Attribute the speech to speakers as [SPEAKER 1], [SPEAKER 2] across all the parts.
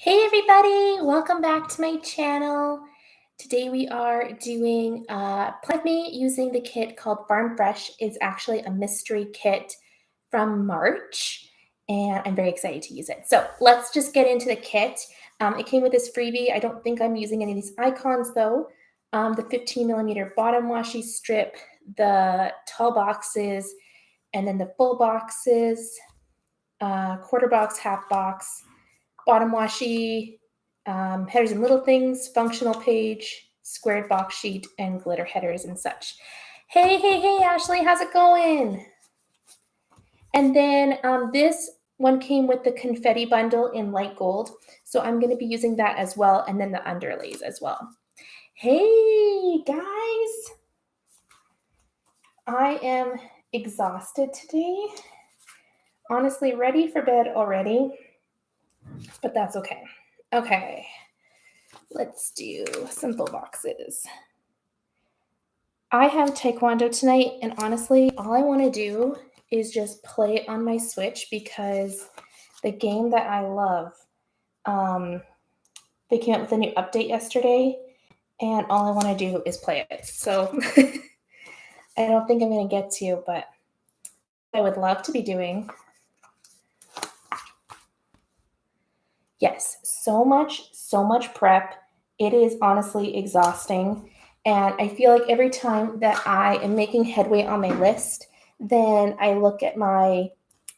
[SPEAKER 1] Hey everybody, welcome back to my channel. Today we are doing Play With Me using the kit called Farm Fresh. It's actually a mystery kit from March and I'm very excited to use it. So let's just get into the kit. It came with this freebie. I don't think I'm using any of these icons though. The 15mm bottom washi strip, the tall boxes, and then the full boxes, quarter box, half box, bottom washi, headers and little things, functional page, squared box sheet, and glitter headers and such. Hey, Ashley, how's it going? And then this one came with the confetti bundle in light gold. So I'm going to be using that as well, and then the underlays as well. Hey, guys. I am exhausted today. Honestly, ready for bed already, but that's okay. Okay. Let's do simple boxes. I have Taekwondo tonight, and honestly, all I want to do is just play on my Switch because the game that I love, they came out with a new update yesterday, and all I want to do is play it. So I don't think I'm going to get to, but I would love to be doing. Yes, so much prep. It is honestly exhausting. And I feel like every time that I am making headway on my list, then I look at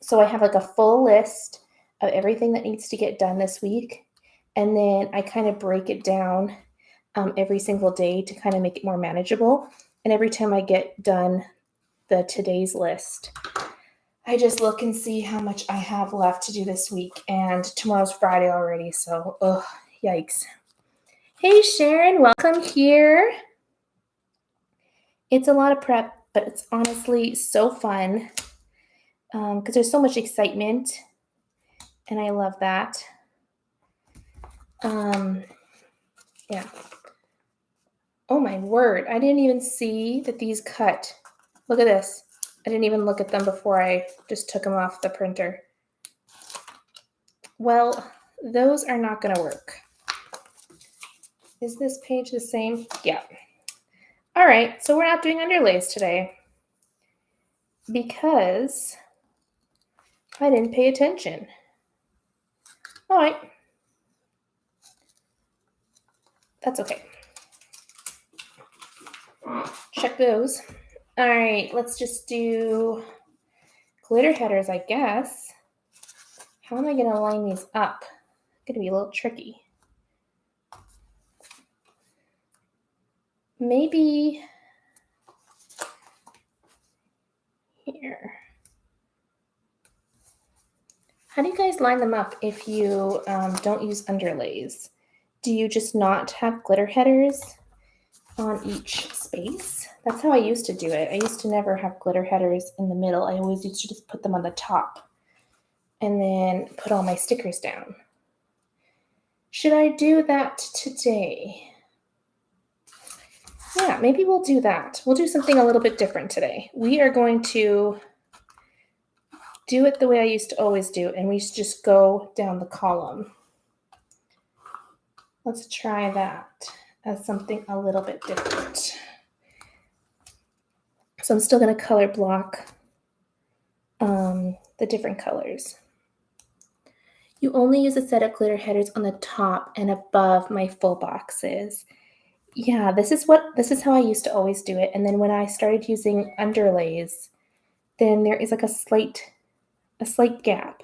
[SPEAKER 1] so I have like a full list of everything that needs to get done this week. And then I kind of break it down every single day to kind of make it more manageable. And every time I get done today's list, I just look and see how much I have left to do this week. And tomorrow's Friday already, so yikes. Hey Sharon, welcome here. It's a lot of prep, but it's honestly so fun because there's so much excitement, and I love that. Yeah. Oh my word, I didn't even see that these cut. Look at this. I didn't even look at them before I just took them off the printer. Well, those are not going to work. Is this page the same? Yeah. All right, so we're not doing underlays today because I didn't pay attention. All right. That's okay. Check those. All right, let's just do glitter headers, I guess. How am I going to line these up? It's going to be a little tricky. Maybe here. How do you guys line them up if you don't use underlays? Do you just not have glitter headers on each space? That's how I used to do it. I used to never have glitter headers in the middle. I always used to just put them on the top and then put all my stickers down. Should I do that today? Yeah, maybe we'll do that. We'll do something a little bit different today. We are going to do it the way I used to always do, and we just go down the column. Let's try that as something a little bit different. So I'm still going to color block the different colors. You only use a set of glitter headers on the top and above my full boxes. Yeah, this is how I used to always do it. And then when I started using underlays, then there is like a slight gap.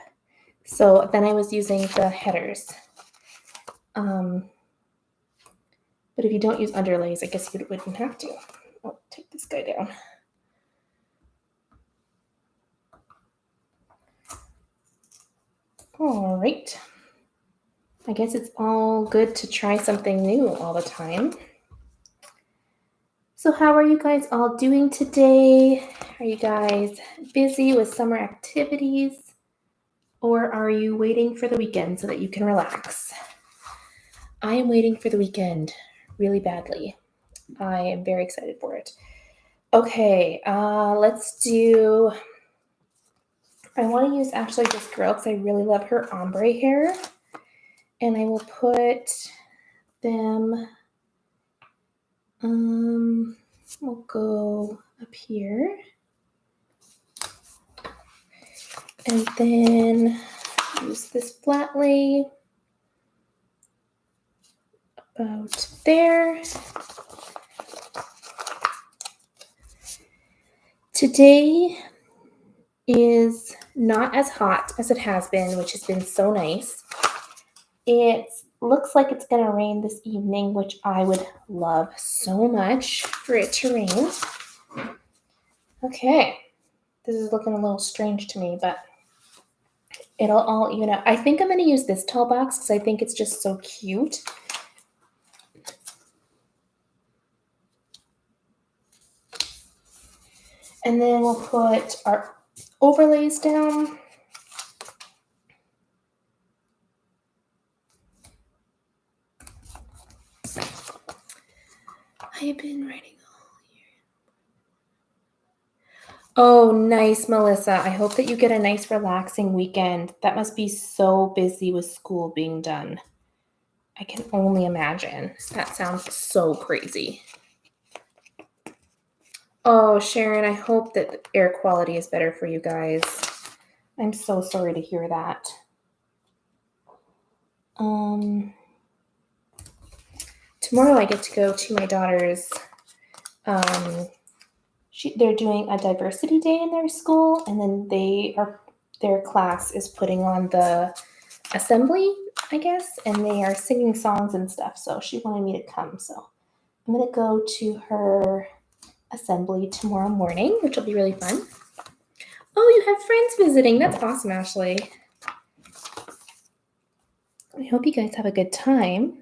[SPEAKER 1] So then I was using the headers. But if you don't use underlays, I guess you wouldn't have to. I'll take this guy down. All right. I guess it's all good to try something new all the time. So how are you guys all doing today? Are you guys busy with summer activities? Or are you waiting for the weekend so that you can relax? I am waiting for the weekend really badly. I am very excited for it. Okay, let's do... I want to use Ashley this girl because I really love her ombre hair. and I will put them, we'll go up here, and then use this flat lay about there. Today is not as hot as it has been, which has been so nice. It looks like it's going to rain this evening, which I would love so much for it to rain. Okay, this is looking a little strange to me, but it'll all even out. I think I'm going to use this tall box because I think it's just so cute. And then we'll put our overlays down. I have been writing all year. Oh, nice, Melissa. I hope that you get a nice, relaxing weekend. That must be so busy with school being done. I can only imagine. That sounds so crazy. Oh, Sharon, I hope that the air quality is better for you guys. I'm so sorry to hear that. Tomorrow I get to go to my daughter's, they're doing a diversity day in their school, and then their class is putting on the assembly, I guess, and they are singing songs and stuff, so she wanted me to come, so I'm going to go to her assembly tomorrow morning, which will be really fun. Oh, you have friends visiting. That's awesome, Ashley. I hope you guys have a good time.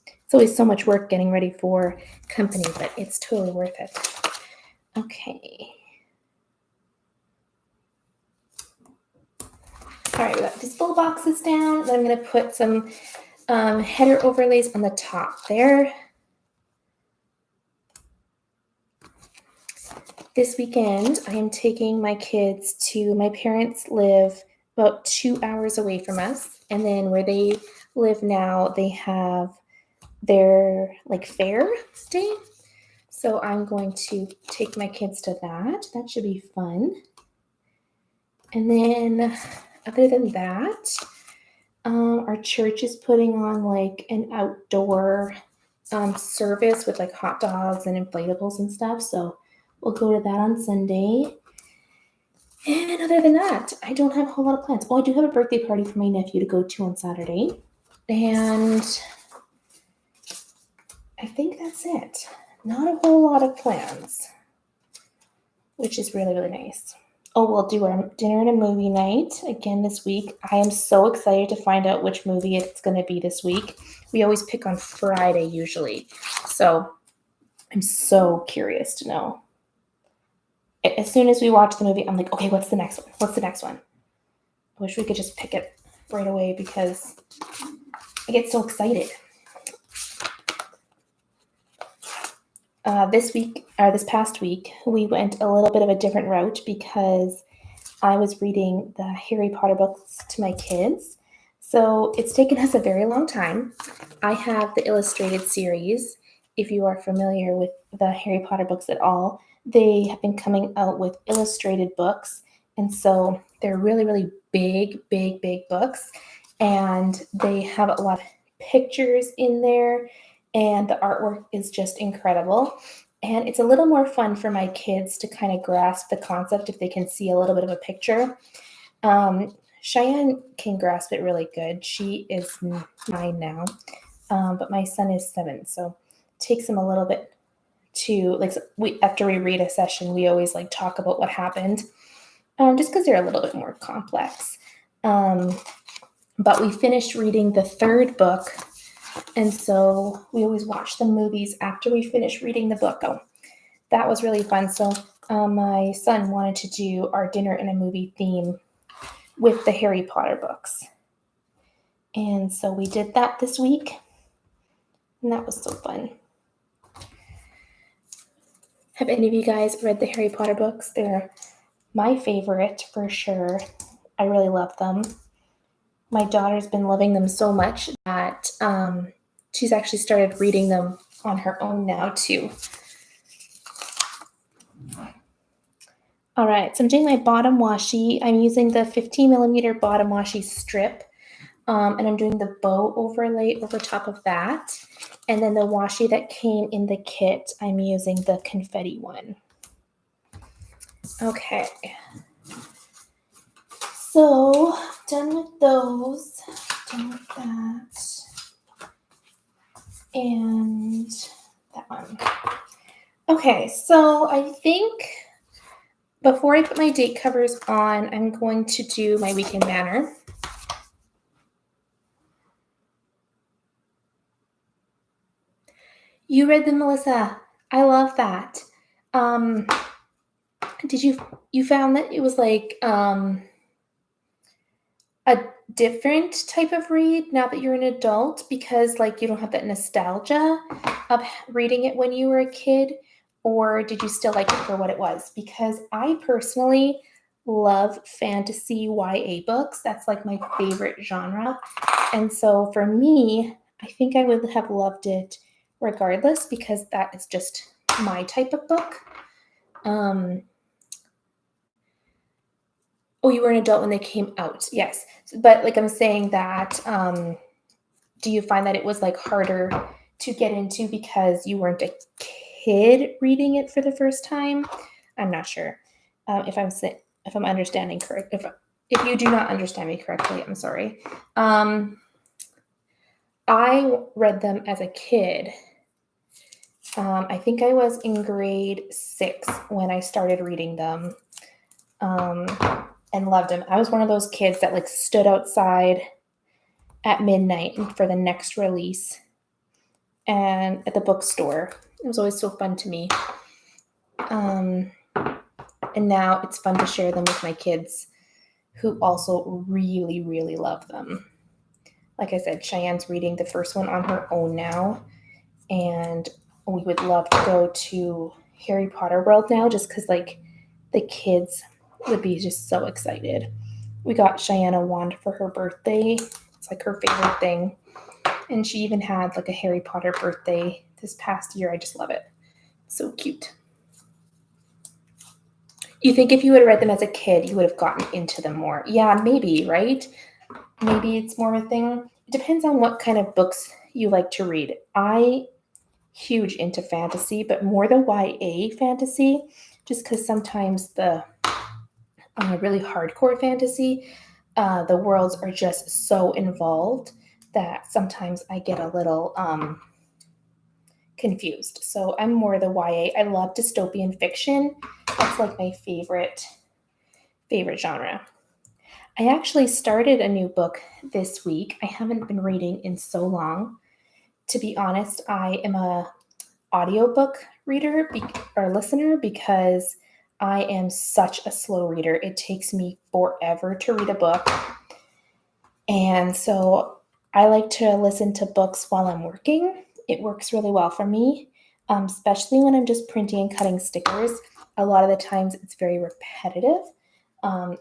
[SPEAKER 1] It's always so much work getting ready for company, but it's totally worth it. Okay. All right, we got these full boxes down. Then I'm going to put some header overlays on the top there. This weekend, I am taking my kids to, my parents live about 2 hours away from us. And then where they live now, they have their like fair day. So I'm going to take my kids to that. That should be fun. And then other than that, our church is putting on like an outdoor service with like hot dogs and inflatables and stuff. So we'll go to that on Sunday. And other than that, I don't have a whole lot of plans. Oh, I do have a birthday party for my nephew to go to on Saturday. And I think that's it. Not a whole lot of plans, which is really, really nice. Oh, we'll do our dinner and a movie night again this week. I am so excited to find out which movie it's going to be this week. We always pick on Friday usually. So I'm so curious to know. As soon as we watch the movie, I'm like, okay, what's the next one? What's the next one? I wish we could just pick it right away because I get so excited. This past week, we went a little bit of a different route because I was reading the Harry Potter books to my kids. So it's taken us a very long time. I have the illustrated series. If you are familiar with the Harry Potter books at all, they have been coming out with illustrated books. And so they're really, really big, big, big books. And they have a lot of pictures in there. And the artwork is just incredible. And it's a little more fun for my kids to kind of grasp the concept if they can see a little bit of a picture. Cheyenne can grasp it really good. She is 9 now, but my son is 7. So it takes him a little bit to, like, after we read a session, we always like talk about what happened, just because they're a little bit more complex. But we finished reading the 3rd book. And so we always watch the movies after we finish reading the book. Oh, that was really fun. So my son wanted to do our dinner and a movie theme with the Harry Potter books. And so we did that this week. And that was so fun. Have any of you guys read the Harry Potter books? They're my favorite for sure. I really love them. my daughter's been loving them so much that she's actually started reading them on her own now too. All right, so I'm doing my bottom washi. I'm using the 15 millimeter bottom washi strip, and I'm doing the bow overlay over top of that. And then the washi that came in the kit, I'm using the confetti one. Okay. So, done with those, done with that, and that one. Okay, so I think before I put my date covers on, I'm going to do my weekend banner. You read them, Melissa. I love that. Did you found that it was like a different type of read now that you're an adult because like you don't have that nostalgia of reading it when you were a kid, or did you still like it for what it was? Because I personally love fantasy YA books. That's like my favorite genre. And so for me, I think I would have loved it regardless because that is just my type of book. Oh, you were an adult when they came out. Yes. But like I'm saying that, do you find that it was like harder to get into because you weren't a kid reading it for the first time? I'm not sure if I'm understanding correct. If you do not understand me correctly, I'm sorry. I read them as a kid. I think I was in grade 6 when I started reading them. And loved them. I was one of those kids that like stood outside at midnight for the next release and at the bookstore. It was always so fun to me. And now it's fun to share them with my kids who also really, really love them. Like I said, Cheyenne's reading the first one on her own now. And we would love to go to Harry Potter World now just because like the kids would be just so excited. We got Cheyenne a wand for her birthday. It's like her favorite thing. And she even had like a Harry Potter birthday this past year. I just love it. It's so cute. You think if you would have read them as a kid, you would have gotten into them more? Yeah, maybe, right? Maybe it's more of a thing. It depends on what kind of books you like to read. I huge into fantasy, but more the YA fantasy, just because sometimes the really hardcore fantasy, the worlds are just so involved that sometimes I get a little confused. So I'm more the YA. I love dystopian fiction. That's like my favorite genre. I actually started a new book this week. I haven't been reading in so long. To be honest, I am a audiobook reader or listener because I am such a slow reader. It takes me forever to read a book. And so I like to listen to books while I'm working. It works really well for me, especially when I'm just printing and cutting stickers. A lot of the times it's very repetitive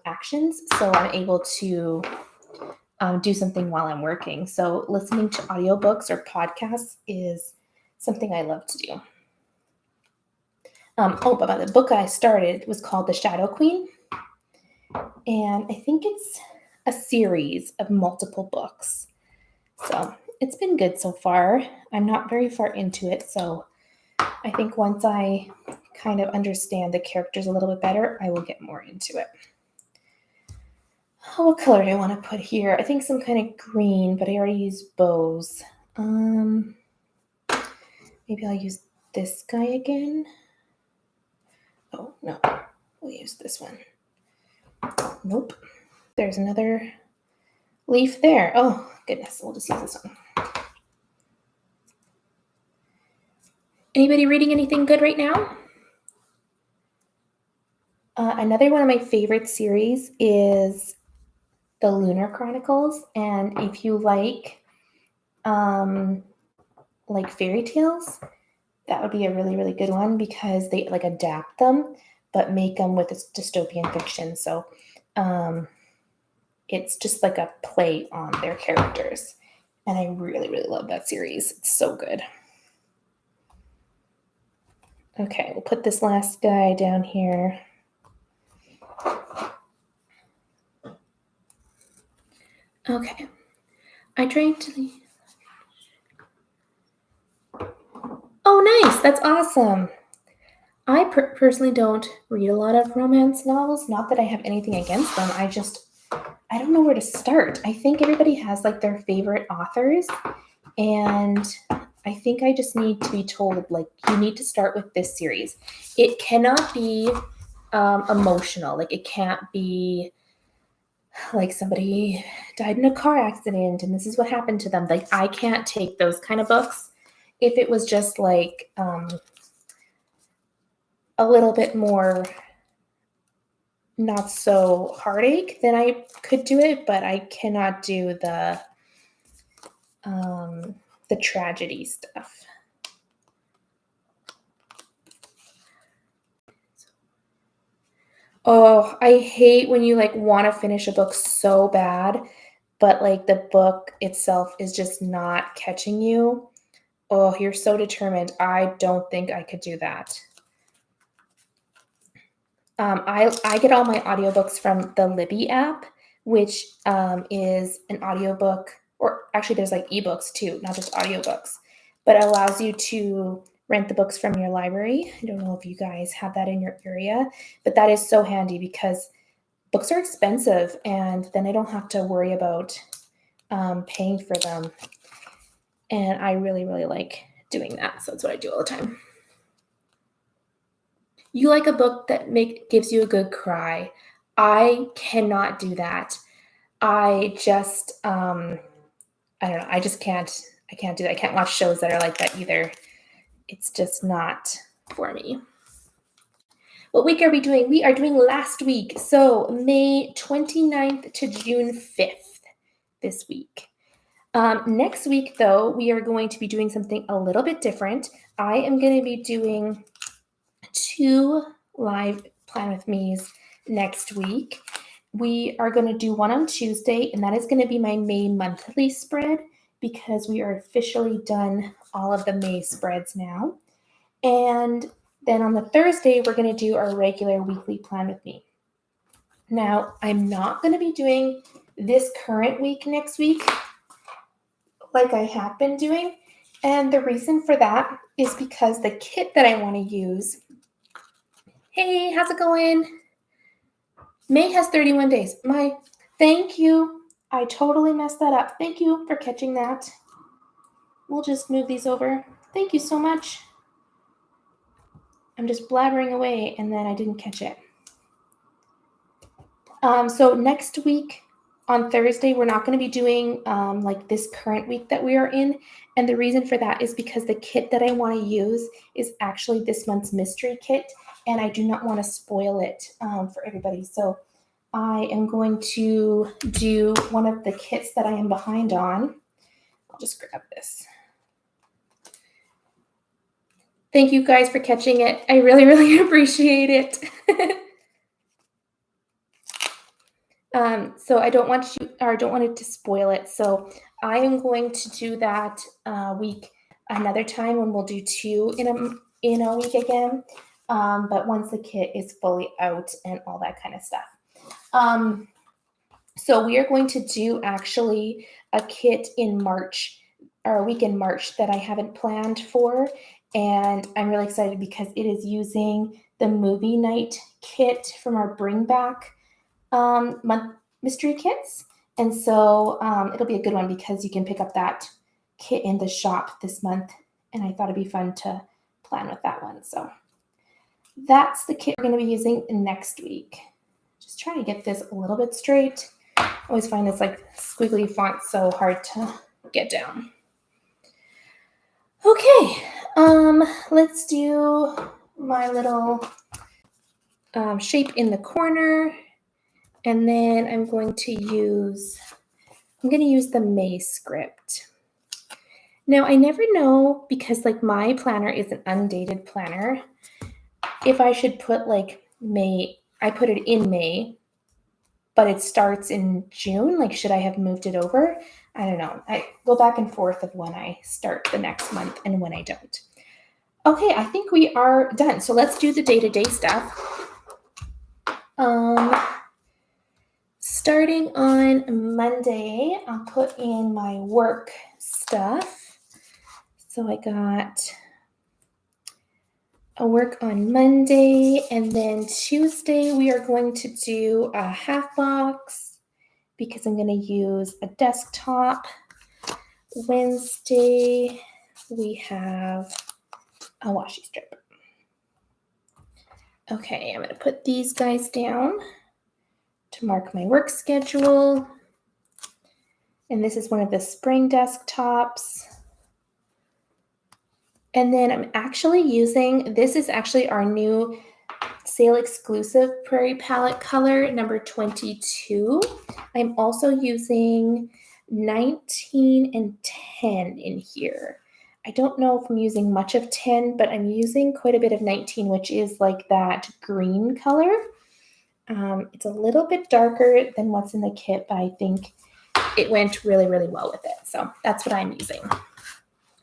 [SPEAKER 1] actions, so I'm able to do something while I'm working. So listening to audiobooks or podcasts is something I love to do. But the book I started was called The Shadow Queen. And I think it's a series of multiple books. So it's been good so far. I'm not very far into it. So I think once I kind of understand the characters a little bit better, I will get more into it. Oh, what color do I want to put here? I think some kind of green, but I already used bows. Maybe I'll use this guy again. Oh, no. We'll use this one. Nope. There's another leaf there. Oh, goodness. We'll just use this one. Anybody reading anything good right now? Another one of my favorite series is the Lunar Chronicles. And if you like fairy tales, that would be a really, really good one because they like adapt them, but make them with this dystopian fiction. So it's just like a play on their characters. And I really, really love that series. It's so good. Okay, we'll put this last guy down here. Okay, I drank to the... Oh, nice, that's awesome. I personally don't read a lot of romance novels. Not that I have anything against them. I don't know where to start. I think everybody has like their favorite authors, and I think I just need to be told, like, you need to start with this series. It cannot be emotional. Like, it can't be like somebody died in a car accident and this is what happened to them. Like, I can't take those kind of books. If it was just like a little bit more not so heartache, then I could do it, but I cannot do the tragedy stuff. Oh, I hate when you like want to finish a book so bad, but like the book itself is just not catching you. Oh, you're so determined. I don't think I could do that. I get all my audiobooks from the Libby app, which is an audiobook, or actually there's like ebooks too, not just audiobooks, but it allows you to rent the books from your library. I don't know if you guys have that in your area, but that is so handy because books are expensive and then I don't have to worry about paying for them. And I really, really like doing that. So that's what I do all the time. You like a book that gives you a good cry. I cannot do that. I just I don't know. I can't do that. I can't watch shows that are like that either. It's just not for me. What week are we doing? We are doing last week. So May 29th to June 5th this week. Next week, though, we are going to be doing something a little bit different. I am going to be doing 2 live Plan With Me's next week. We are going to do one on Tuesday, and that is going to be my May monthly spread because we are officially done all of the May spreads now. And then on the Thursday, we're going to do our regular weekly Plan With Me. Now, I'm not going to be doing this current week next week like I have been doing. And the reason for that is because the kit that I want to use... Hey, how's it going? May has 31 days. Thank you. I totally messed that up. Thank you for catching that. We'll just move these over. Thank you so much. I'm just blabbering away and then I didn't catch it. So next week on Thursday, we're not going to be doing like this current week that we are in. And the reason for that is because the kit that I want to use is actually this month's mystery kit. And I do not want to spoil it for everybody. So I am going to do one of the kits that I am behind on. I'll just grab this. Thank you guys for catching it. I really, really appreciate it. So I don't want it to spoil it. So I am going to do that week another time when we'll do 2 in a week again. But once the kit is fully out and all that kind of stuff. So we are going to do actually a kit in March, or a week in March that I haven't planned for. And I'm really excited because it is using the movie night kit from our Bring Back month mystery kits. And so it'll be a good one because you can pick up that kit in the shop this month. And I thought it'd be fun to plan with that one. So that's the kit we're going to be using next week. Just trying to get this a little bit straight. I always find this like squiggly font so hard to get down. Okay, let's do my little shape in the corner. And then I'm going to use the May script. Now, I never know, because like my planner is an undated planner, if I should put like May, I put it in May, but it starts in June. Like, should I have moved it over? I don't know. I go back and forth of when I start the next month and when I don't. Okay, I think we are done. So let's do the day-to-day stuff. Starting on Monday, I'll put in my work stuff. So I got a work on Monday, and then Tuesday we are going to do a half box because I'm going to use a desktop. Wednesday we have a washi strip. Okay, I'm going to put these guys down to mark my work schedule. And this is one of the spring desktops. And then I'm actually using, this is actually our new sale exclusive Prairie palette color, number 22. I'm also using 19 and 10 in here. I don't know if I'm using much of 10, but I'm using quite a bit of 19, which is like that green color. It's a little bit darker than what's in the kit, but I think it went really, really well with it. So that's what I'm using.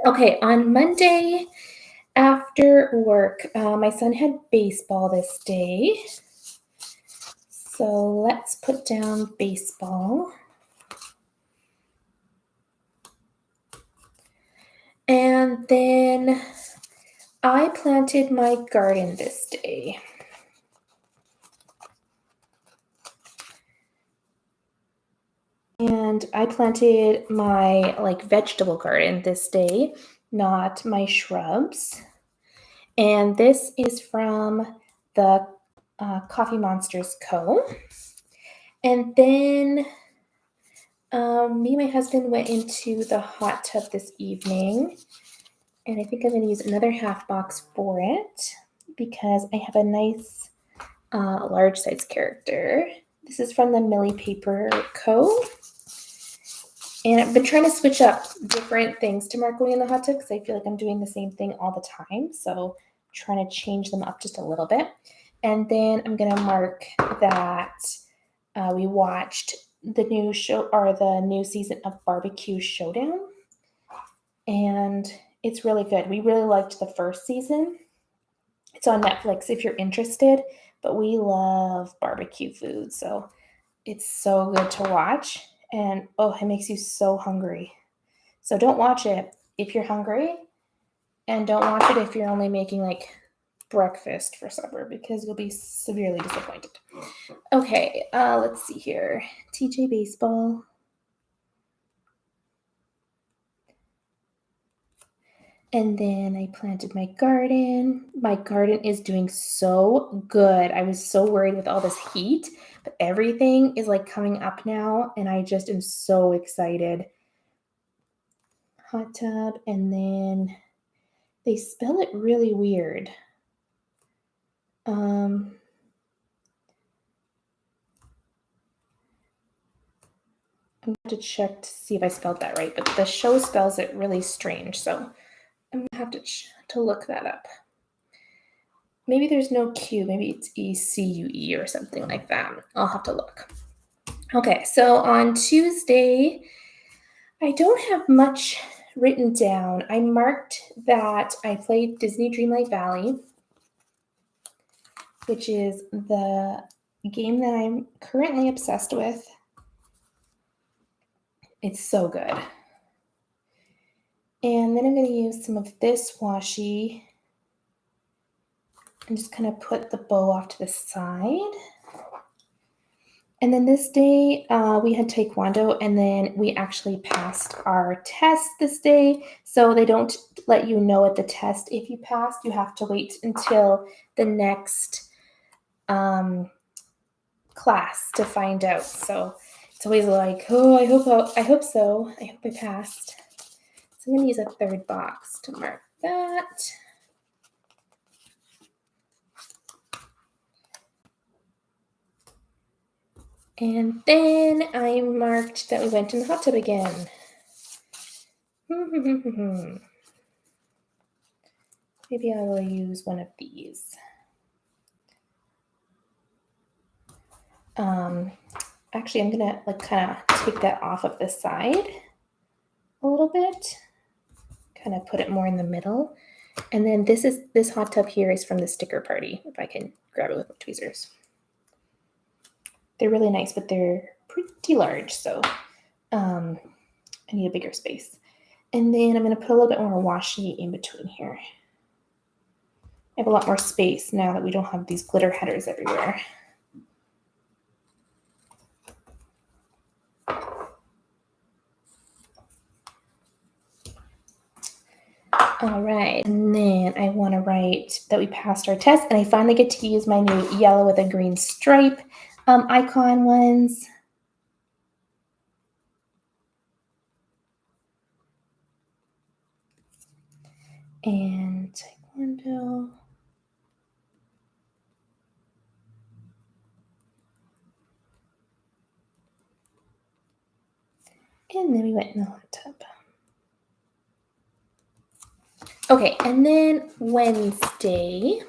[SPEAKER 1] Okay, on Monday after work, my son had baseball this day. So let's put down baseball. And then I planted my garden this day. And I planted my vegetable garden this day, not my shrubs. And this is from the Coffee Monsters Co. And then me and my husband went into the hot tub this evening. And I think I'm going to use another half box for it because I have a nice large size character. This is from the Millie Paper Co. And I've been trying to switch up different things to mark when in the hot tub because I feel like I'm doing the same thing all the time. So I'm trying to change them up just a little bit. And then I'm going to mark that we watched the new show or the new season of Barbecue Showdown. And it's really good. We really liked the first season. It's on Netflix if you're interested, but we love barbecue food. So it's so good to watch. And oh, it makes you so hungry. So don't watch it if you're hungry, and don't watch it if you're only making like breakfast for supper because you'll be severely disappointed. Okay, let's see here. TJ Baseball. And then I planted my garden. My garden is doing so good. I was so worried with all this heat, but everything is like coming up now, and I just am so excited. Hot tub, and then they spell it really weird. I'm going to have to check to see if I spelled that right, but the show spells it really strange, so I'm going to have to look that up. Maybe there's no Q. Maybe it's ECUE or something like that. I'll have to look. Okay, so on Tuesday, I don't have much written down. I marked that I played Disney Dreamlight Valley, which is the game that I'm currently obsessed with. It's so good. And then I'm going to use some of this washi and just kind of put the bow off to the side. And then this day we had Taekwondo, and then we actually passed our test this day. So they don't let you know at the test if you passed. You have to wait until the next class to find out. So it's always like, oh, I hope so. I hope I passed. So I'm going to use a third box to mark that. And then I marked that we went in the hot tub again. Maybe I will use one of these. Actually, I'm gonna like kind of take that off of the side a little bit, kind of put it more in the middle. And then this hot tub here is from the sticker party, if I can grab it with my tweezers. They're really nice, but they're pretty large, so I need a bigger space. And then I'm gonna put a little bit more washi in between here. I have a lot more space now that we don't have these glitter headers everywhere. All right, and then I want to write that we passed our test, and I finally get to use my new yellow with a green stripe icon ones. And taekwondo. And then we went in the hot tub. Okay, and then Wednesday.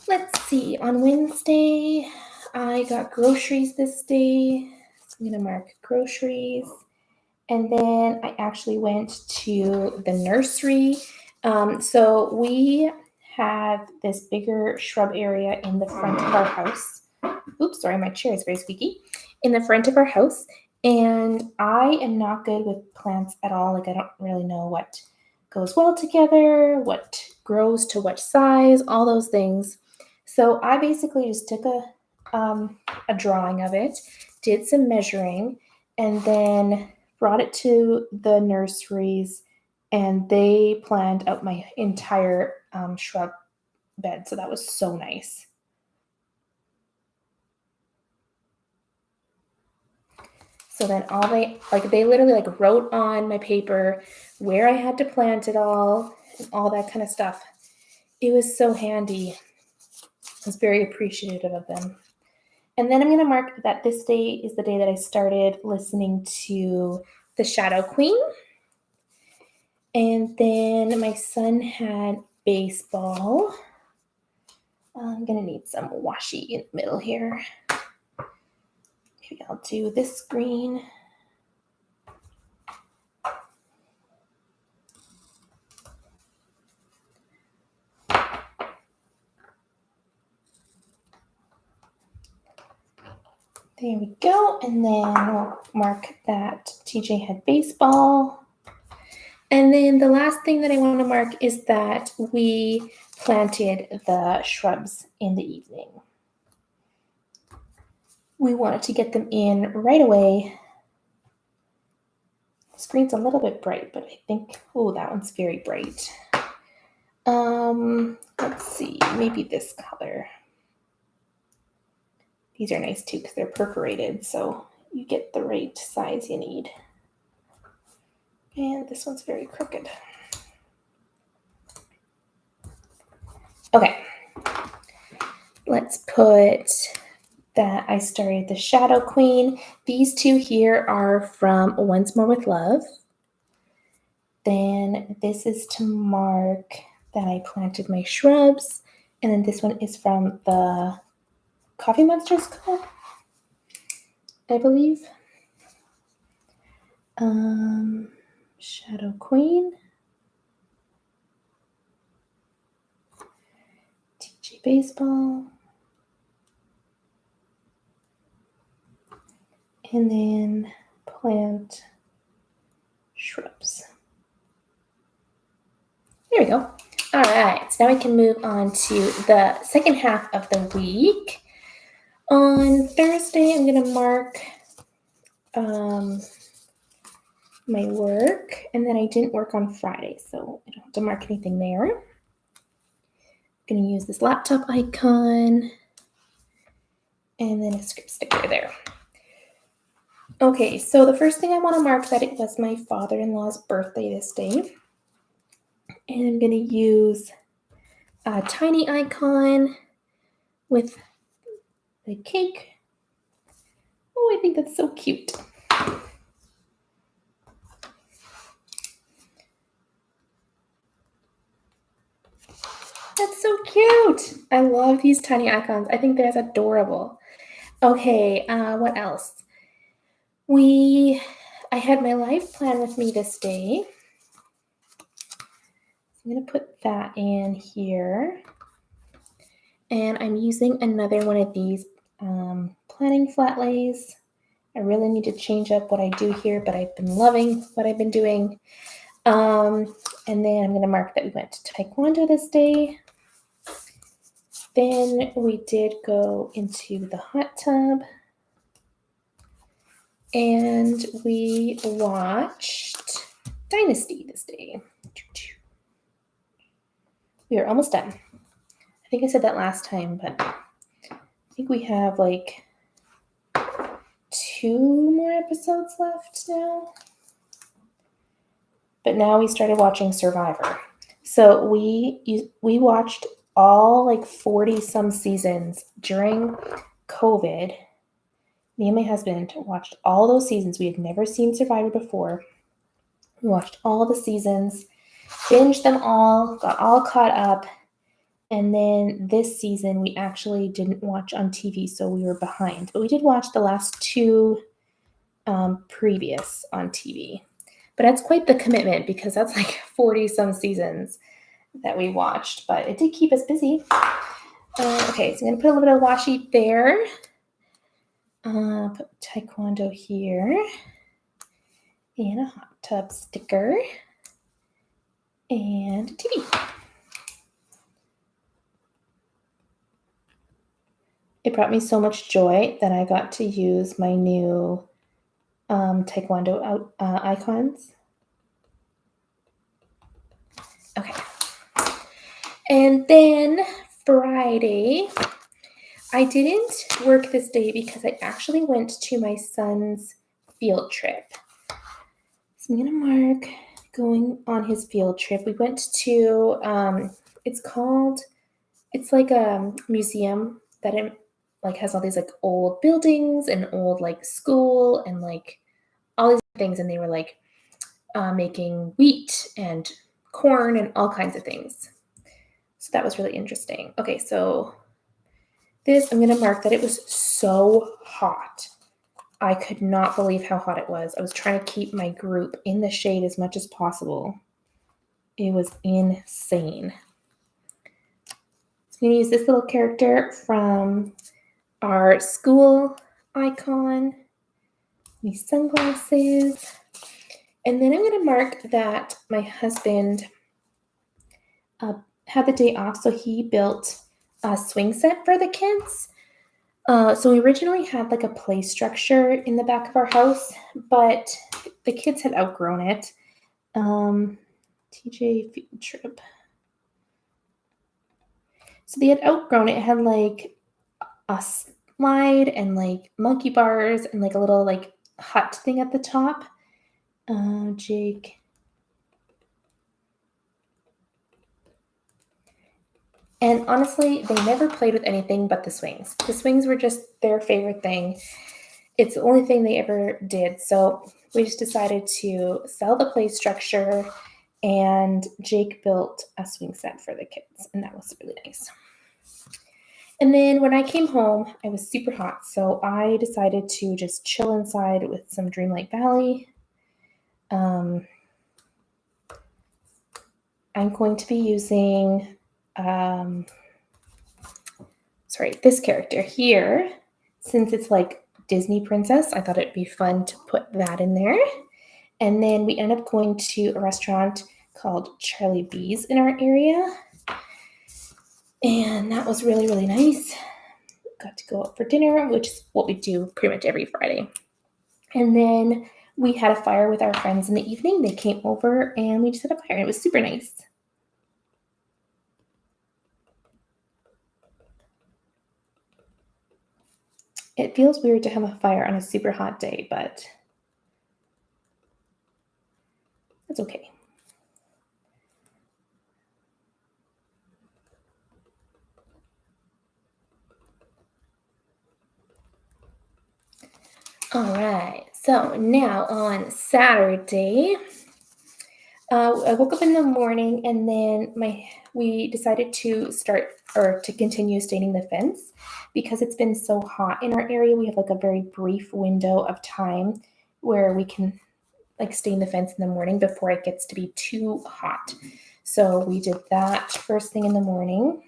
[SPEAKER 1] Let's see, on Wednesday, I got groceries this day. So I'm gonna mark groceries. And then I actually went to the nursery. So we have this bigger shrub area in the front of our house. Oops, sorry, my chair is very squeaky. In the front of our house. And I am not good with plants at all. Like, I don't really know what goes well together, what grows to what size, all those things. So I basically just took a drawing of it, did some measuring, and then brought it to the nurseries, and they planned out my entire shrub bed. So that was so nice. So then they literally like wrote on my paper where I had to plant it all and all that kind of stuff. It was so handy. I was very appreciative of them. And then I'm going to mark that this day is the day that I started listening to The Shadow Queen. And then my son had baseball. I'm going to need some washi in the middle here. Maybe I'll do this green. There we go. And then we'll mark that TJ had baseball. And then the last thing that I want to mark is that we planted the shrubs in the evening. We wanted to get them in right away. The screen's a little bit bright, but I think, oh, that one's very bright. Let's see, maybe this color. These are nice too because they're perforated, so you get the right size you need. And this one's very crooked. Okay, let's put that I started the Shadow Queen. These two here are from Once More with Love. Then this is to mark that I planted my shrubs. And then this one is from the Coffee Monsters Club, I believe. Shadow Queen. TJ Baseball. And then plant shrubs. There we go. All right, so now we can move on to the second half of the week. On Thursday, I'm going to mark my work, and then I didn't work on Friday, so I don't have to mark anything there. I'm going to use this laptop icon, and then a script sticker there. Okay, so the first thing I want to mark that it was my father-in-law's birthday this day. And I'm going to use a tiny icon with the cake. Oh, I think that's so cute. That's so cute. I love these tiny icons. I think that's adorable. Okay, what else? I had my life plan with me this day. I'm gonna put that in here. And I'm using another one of these planning flat lays. I really need to change up what I do here, but I've been loving what I've been doing. And then I'm gonna mark that we went to Taekwondo this day. Then we did go into the hot tub and we watched Dynasty this day. We are almost done. I think I said that last time, but I think we have like 2 more episodes left now. But now we started watching Survivor. So we watched all like 40 some seasons during COVID. Me and my husband watched all those seasons. We had never seen Survivor before. We watched all the seasons, binged them all, got all caught up. And then this season, we actually didn't watch on TV, so we were behind. But we did watch the last 2 previous on TV. But that's quite the commitment because that's like 40 some seasons that we watched. But it did keep us busy. Okay, so I'm going to put a little bit of washi there. Put Taekwondo here. And a hot tub sticker. And a TV. It brought me so much joy that I got to use my new Taekwondo icons. Okay. And then Friday, I didn't work this day because I actually went to my son's field trip. So I'm going to mark going on his field trip. We went to, it's like a museum that like has all these like old buildings and old like school and like all these things. And they were like making wheat and corn and all kinds of things. So that was really interesting. Okay, so this, I'm going to mark that it was so hot. I could not believe how hot it was. I was trying to keep my group in the shade as much as possible. It was insane. So I'm going to use this little character from our school icon, these sunglasses. And then I'm going to mark that my husband had the day off, so he built a swing set for the kids. So we originally had like a play structure in the back of our house, but the kids had outgrown it. TJ field trip. So they had outgrown it. It had like a slide and like monkey bars and like a little like hut thing at the top. Jake. And honestly, they never played with anything but the swings. The swings were just their favorite thing. It's the only thing they ever did. So we just decided to sell the play structure, and Jake built a swing set for the kids, and that was really nice. And then when I came home, I was super hot, so I decided to just chill inside with some Dreamlight Valley. I'm going to be using this character here. Since it's like Disney princess, I thought it'd be fun to put that in there. And then we ended up going to a restaurant called Charlie B's in our area. And that was really, really nice. Got to go out for dinner, which is what we do pretty much every Friday. And then we had a fire with our friends in the evening. They came over and we just had a fire. It was super nice. It feels weird to have a fire on a super hot day, but that's okay. All right, so now on Saturday, I woke up in the morning and then we decided to continue staining the fence because it's been so hot in our area. We have like a very brief window of time where we can like stain the fence in the morning before it gets to be too hot. So we did that first thing in the morning.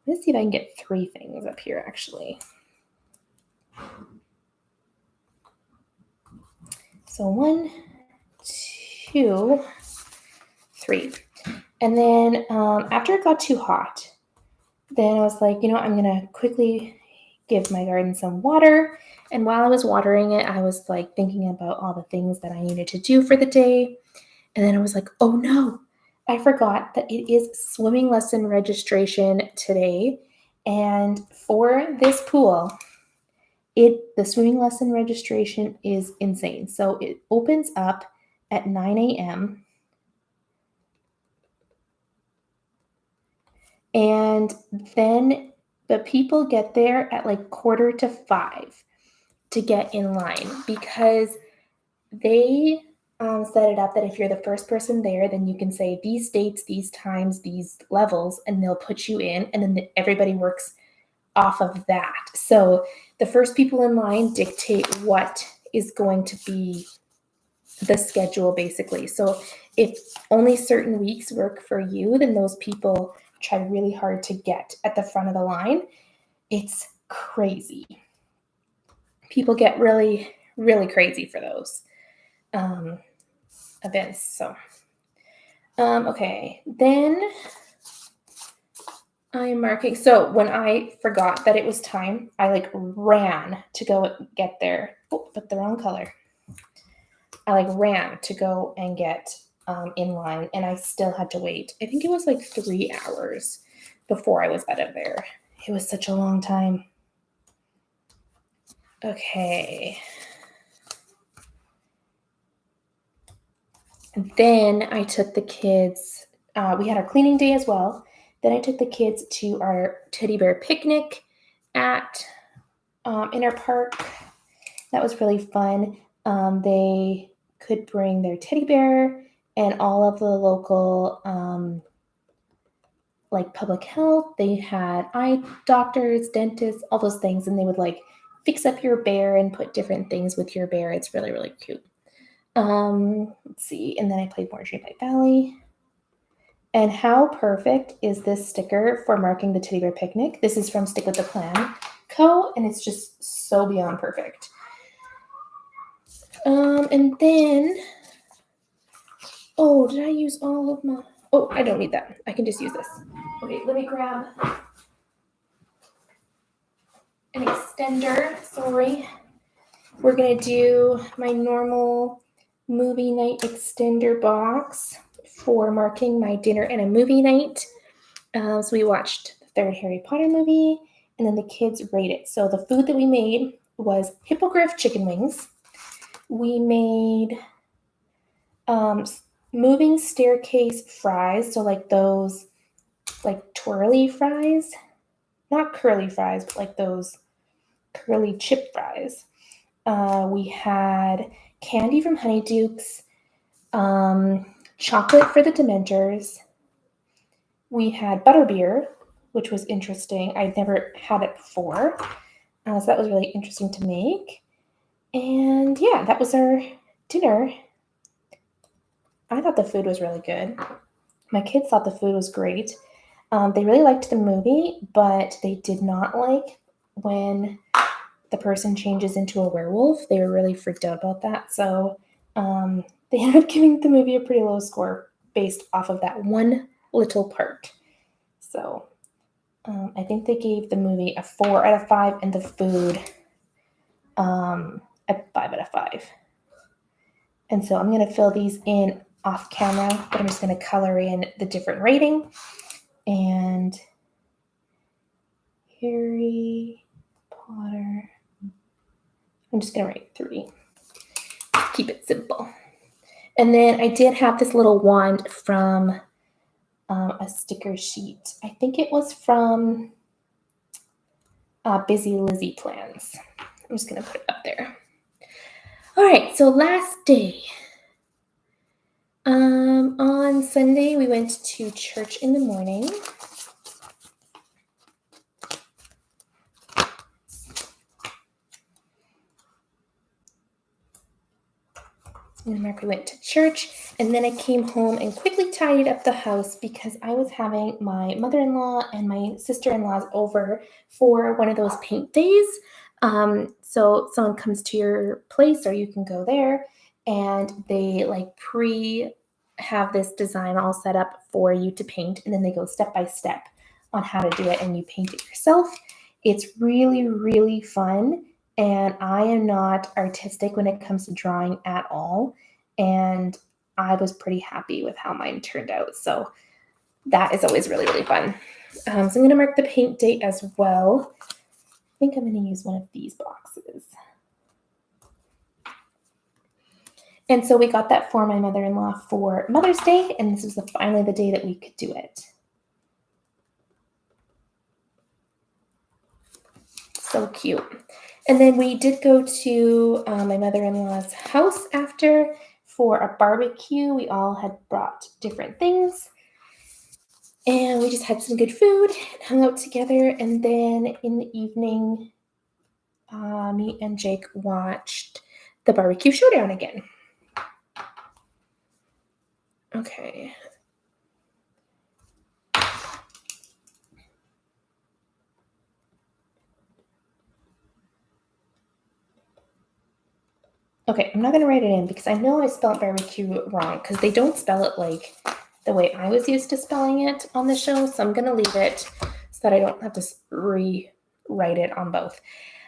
[SPEAKER 1] Let's see if I can get 3 things up here actually. So 1, 2, 3. And then after it got too hot, then I was like, I'm going to quickly give my garden some water. And while I was watering it, I was like thinking about all the things that I needed to do for the day. And then I was like, oh no, I forgot that it is swimming lesson registration today. And for this pool, the swimming lesson registration is insane. So it opens up at 9 a.m. And then the people get there at like 4:45 to get in line because they set it up that if you're the first person there, then you can say these dates, these times, these levels, and they'll put you in, and then everybody works off of that. So the first people in line dictate what is going to be the schedule, basically. So if only certain weeks work for you, then those people try really hard to get at the front of the line. It's crazy. People get really, really crazy for those events. So, okay, then I'm marking. So when I forgot that it was time, I like ran to go get there. Oh, but the wrong color. I like ran to go and get in line, and I still had to wait. I think it was like 3 hours before I was out of there. It was such a long time. Okay. And then I took the kids, we had our cleaning day as well. Then I took the kids to our teddy bear picnic at in our park. That was really fun. They could bring their teddy bear and all of the local like public health. They had eye doctors, dentists, all those things, and they would like fix up your bear and put different things with your bear. It's really, really cute. Let's see. And then I played more Dreamlight Valley. And how perfect is this sticker for marking the teddy bear picnic? This is from Stick with the Plan Co. And it's just so beyond perfect. And then, oh, did I use all of my, oh, I don't need that. I can just use this. Okay, let me grab an extender. Sorry. We're going to do my normal movie night extender box for marking my dinner and a movie night. So we watched the 3rd Harry Potter movie, and then the kids rated. So the food that we made was hippogriff chicken wings. We made moving staircase fries, so like those like twirly fries, not curly fries, but like those curly chip fries. We had candy from Honeydukes, chocolate for the Dementors. We had butterbeer, which was interesting. I'd never had it before, so that was really interesting to make. And yeah, that was our dinner. I thought the food was really good. My kids thought the food was great. They really liked the movie, but they did not like when the person changes into a werewolf. They were really freaked out about that. So they ended up giving the movie a pretty low score based off of that one little part. So I think they gave the movie a 4 out of 5 and the food a 5 out of 5. And so I'm going to fill these in off camera, but I'm just going to color in the different rating. And Harry Potter. I'm just going to write 3. Keep it simple. And then I did have this little wand from a sticker sheet. I think it was from Busy Lizzie Plans. I'm just going to put it up there. All right, so last day. On Sunday, we went to church in the morning. And Mark, we went to church, and then I came home and quickly tidied up the house because I was having my mother-in-law and my sister-in-laws over for one of those paint days. So someone comes to your place, or you can go there, and they like have this design all set up for you to paint, and then they go step by step on how to do it, and you paint it yourself. It's really, really fun. And I am not artistic when it comes to drawing at all. And I was pretty happy with how mine turned out. So that is always really, really fun. So I'm going to mark the paint date as well. I think I'm going to use one of these boxes. And so we got that for my mother-in-law for Mother's Day, and this was finally the day that we could do it. So cute. And then we did go to my mother-in-law's house after for a barbecue. We all had brought different things. And we just had some good food and hung out together. And then in the evening, me and Jake watched the Barbecue Showdown again. Okay. Okay, I'm not going to write it in because I know I spelled barbecue wrong because they don't spell it like the way I was used to spelling it on the show. So I'm going to leave it so that I don't have to rewrite it on both.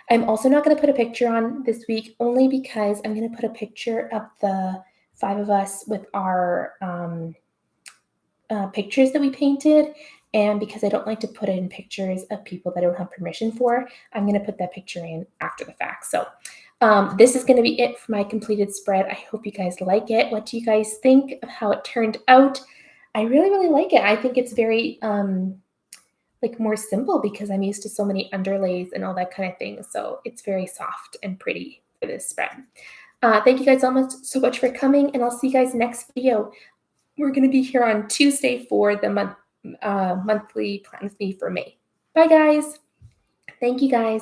[SPEAKER 1] I'm also not going to put a picture on this week only because I'm going to put a picture of the 5 of us with our pictures that we painted. And because I don't like to put in pictures of people that I don't have permission for, I'm going to put that picture in after the fact. So this is going to be it for my completed spread. I hope you guys like it. What do you guys think of how it turned out? I really, really like it. I think it's very like more simple because I'm used to so many underlays and all that kind of thing. So it's very soft and pretty for this spread. Thank you guys so much for coming, and I'll see you guys next video. We're going to be here on Tuesday for the monthly plan with me for May. Bye, guys. Thank you, guys.